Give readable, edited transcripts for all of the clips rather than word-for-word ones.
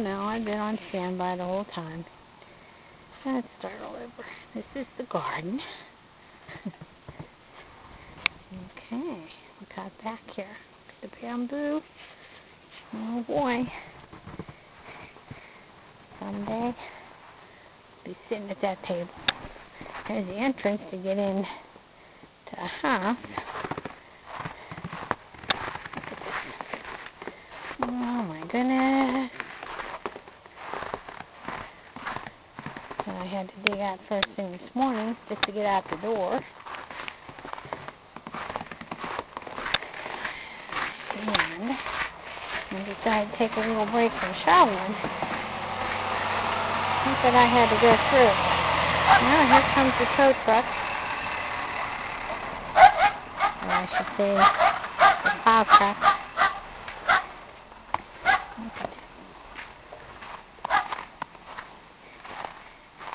no, I've been on standby the whole time. Let's start all over. This is the garden. Okay, look out back here. Look at the bamboo. Oh boy. Someday, I'll be sitting at that table. There's the entrance to get in to the house. Look at this. Oh my goodness. And I had to dig out first thing this morning just to get out the door. And I decided to take a little break from shoveling. Not that I had to go through. Now here comes the tow truck. Or I should say the plow truck. Okay.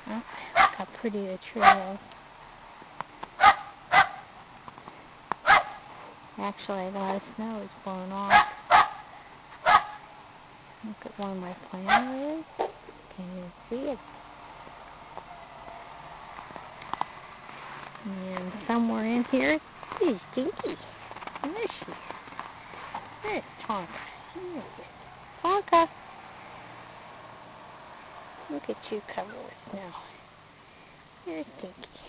Oh, look how pretty the tree is. Actually, a lot of snow is blowing off. Look at one of my plant lilies. Can't even see it. And somewhere in here is Dinky. There she is. There's Tonka. There he is. Tonka! Look at you covered with snow. There's Dinky.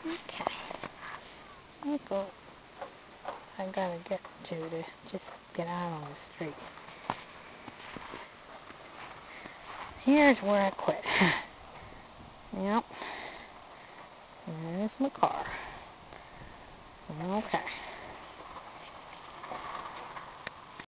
Okay. Let's go. I gotta get to just get out on the street. Here's where I quit. Yep. There's my car. Okay.